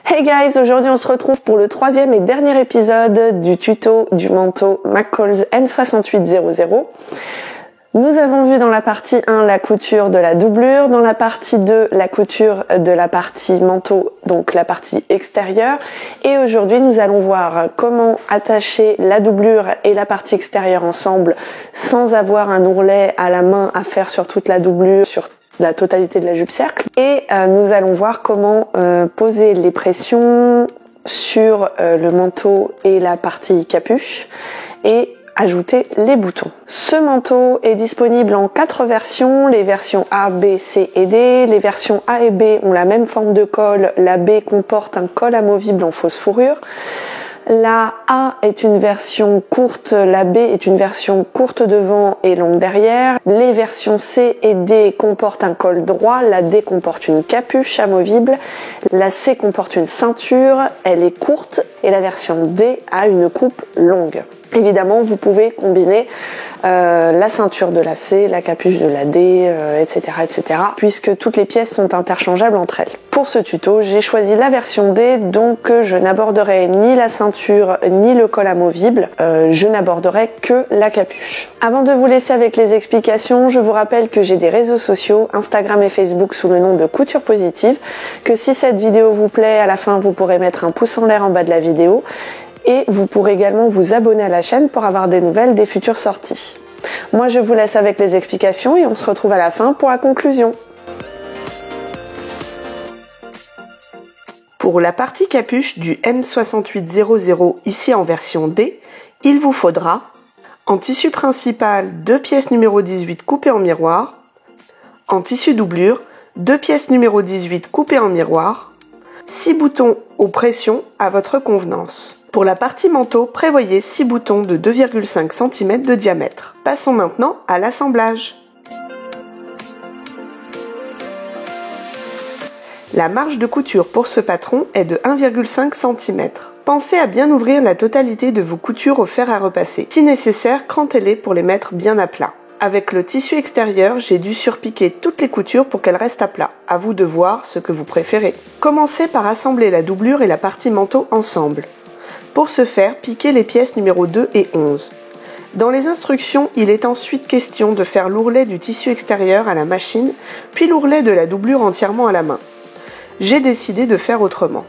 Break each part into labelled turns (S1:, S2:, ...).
S1: Hey guys, aujourd'hui on se retrouve pour le troisième et dernier épisode du tuto du manteau McCall's M6800. Nous avons vu dans la partie 1 la couture de la doublure, dans la partie 2 la couture de la partie manteau, donc la partie extérieure. Et aujourd'hui nous allons voir comment attacher la doublure et la partie extérieure ensemble sans avoir un ourlet à la main à faire sur toute la doublure, sur la totalité de la jupe cercle. Et nous allons voir comment poser les pressions sur le manteau et la partie capuche et ajouter les boutons. Ce manteau est disponible en 4 versions, les versions A, B, C et D. Les versions A et B ont la même forme de col, la B comporte un col amovible en fausse fourrure. La A est une version courte, la B est une version courte devant et longue derrière. Les versions C et D comportent un col droit, la D comporte une capuche amovible, la C comporte une ceinture, elle est courte et la version D a une coupe longue. Évidemment, vous pouvez combiner la ceinture de la C, la capuche de la D, etc., puisque toutes les pièces sont interchangeables entre elles. Pour ce tuto, j'ai choisi la version D, donc je n'aborderai ni la ceinture ni le col amovible, je n'aborderai que la capuche. Avant de vous laisser avec les explications, je vous rappelle que j'ai des réseaux sociaux, Instagram et Facebook sous le nom de Couture Positive, que si cette vidéo vous plaît, à la fin vous pourrez mettre un pouce en l'air en bas de la vidéo. Et vous pourrez également vous abonner à la chaîne pour avoir des nouvelles des futures sorties. Moi je vous laisse avec les explications et on se retrouve à la fin pour la conclusion. Pour la partie capuche du M6800 ici en version D, il vous faudra en tissu principal 2 pièces numéro 18 coupées en miroir, en tissu doublure 2 pièces numéro 18 coupées en miroir, 6 boutons aux pressions à votre convenance. Pour la partie manteau, prévoyez 6 boutons de 2,5 cm de diamètre. Passons maintenant à l'assemblage. La marge de couture pour ce patron est de 1,5 cm. Pensez à bien ouvrir la totalité de vos coutures au fer à repasser. Si nécessaire, crantez-les pour les mettre bien à plat. Avec le tissu extérieur, j'ai dû surpiquer toutes les coutures pour qu'elles restent à plat. À vous de voir ce que vous préférez. Commencez par assembler la doublure et la partie manteau ensemble. Pour ce faire, piquez les pièces numéro 2 et 11. Dans les instructions, il est ensuite question de faire l'ourlet du tissu extérieur à la machine, puis l'ourlet de la doublure entièrement à la main. J'ai décidé de faire autrement.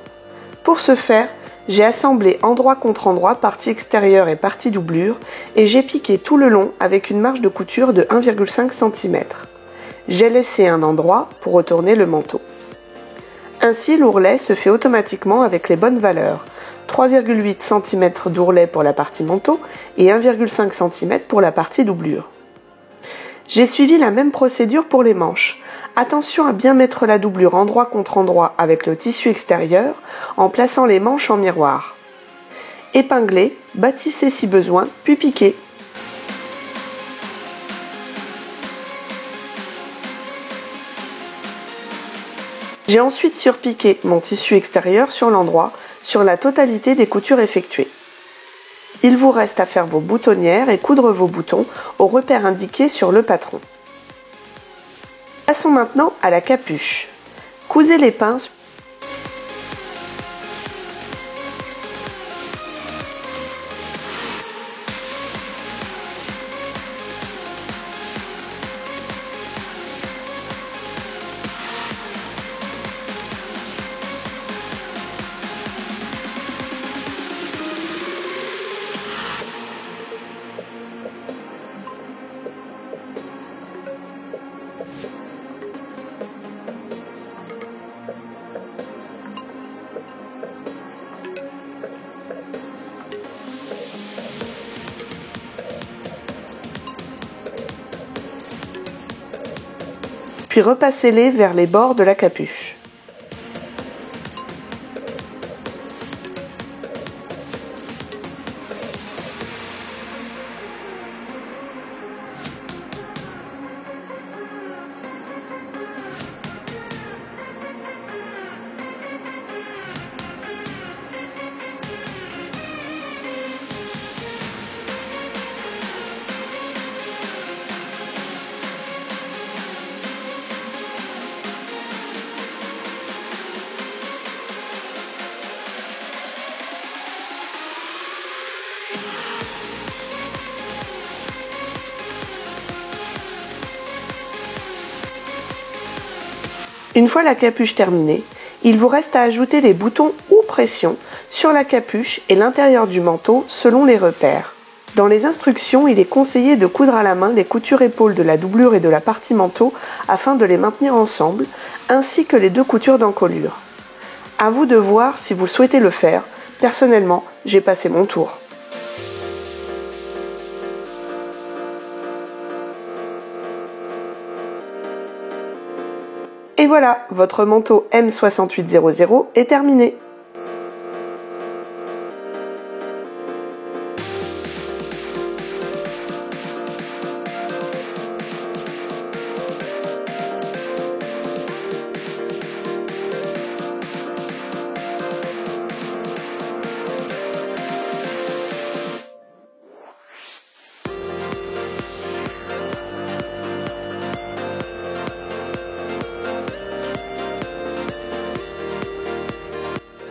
S1: Pour ce faire, j'ai assemblé endroit contre endroit partie extérieure et partie doublure et j'ai piqué tout le long avec une marge de couture de 1,5 cm. J'ai laissé un endroit pour retourner le manteau. Ainsi, l'ourlet se fait automatiquement avec les bonnes valeurs. 3,8 cm d'ourlet pour la partie manteau et 1,5 cm pour la partie doublure. J'ai suivi la même procédure pour les manches. Attention à bien mettre la doublure endroit contre endroit avec le tissu extérieur en plaçant les manches en miroir. Épinglez, bâtissez si besoin, puis piquez. J'ai ensuite surpiqué mon tissu extérieur sur l'endroit, sur la totalité des coutures effectuées. Il vous reste à faire vos boutonnières et coudre vos boutons au repère indiqué sur le patron. Passons maintenant à la capuche. Cousez les pinces. Puis repassez-les vers les bords de la capuche. Une fois la capuche terminée, il vous reste à ajouter les boutons ou pressions sur la capuche et l'intérieur du manteau selon les repères. Dans les instructions, il est conseillé de coudre à la main les coutures épaules de la doublure et de la partie manteau afin de les maintenir ensemble, ainsi que les deux coutures d'encolure. À vous de voir si vous souhaitez le faire. Personnellement, j'ai passé mon tour. Et voilà, votre manteau M6800 est terminé.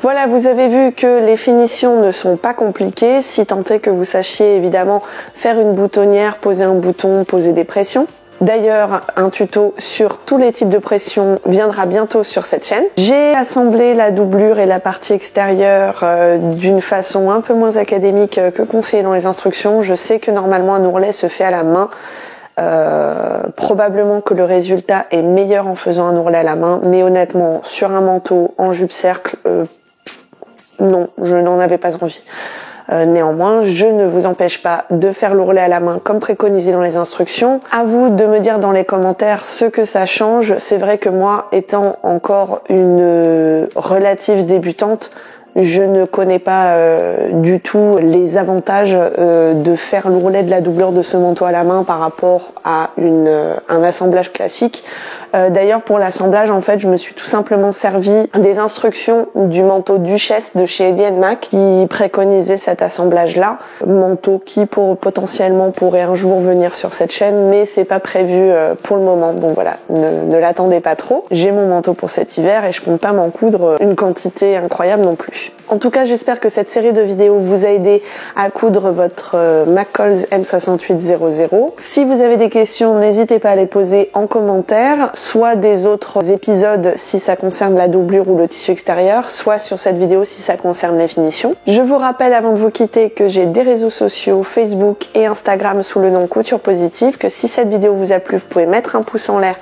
S1: Voilà, vous avez vu que les finitions ne sont pas compliquées, si tant est que vous sachiez évidemment faire une boutonnière, poser un bouton, poser des pressions. D'ailleurs, un tuto sur tous les types de pressions viendra bientôt sur cette chaîne. J'ai assemblé la doublure et la partie extérieure d'une façon un peu moins académique que conseillé dans les instructions. Je sais que normalement un ourlet se fait à la main. Probablement que le résultat est meilleur en faisant un ourlet à la main, mais honnêtement, sur un manteau en jupe cercle, non, je n'en avais pas envie. Néanmoins, je ne vous empêche pas de faire l'ourlet à la main comme préconisé dans les instructions. À vous de me dire dans les commentaires ce que ça change. C'est vrai que moi, étant encore une relative débutante, je ne connais pas du tout les avantages de faire l'ourlet de la doublure de ce manteau à la main par rapport à un assemblage classique. D'ailleurs, pour l'assemblage, en fait, je me suis tout simplement servi des instructions du manteau Duchesse de chez Ellie & Mac qui préconisait cet assemblage-là. Manteau qui potentiellement pourrait un jour venir sur cette chaîne, mais c'est pas prévu pour le moment. Donc voilà, ne l'attendez pas trop. J'ai mon manteau pour cet hiver et je compte pas m'en coudre une quantité incroyable non plus. En tout cas, j'espère que cette série de vidéos vous a aidé à coudre votre McCall's M6800. Si vous avez des questions, n'hésitez pas à les poser en commentaire, soit des autres épisodes si ça concerne la doublure ou le tissu extérieur, soit sur cette vidéo si ça concerne les finitions. Je vous rappelle avant de vous quitter que j'ai des réseaux sociaux, Facebook et Instagram sous le nom Couture Positive, que si cette vidéo vous a plu, vous pouvez mettre un pouce en l'air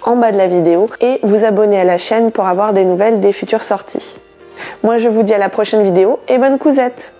S1: en bas de la vidéo et vous abonner à la chaîne pour avoir des nouvelles des futures sorties. Moi je vous dis à la prochaine vidéo et bonne cousette!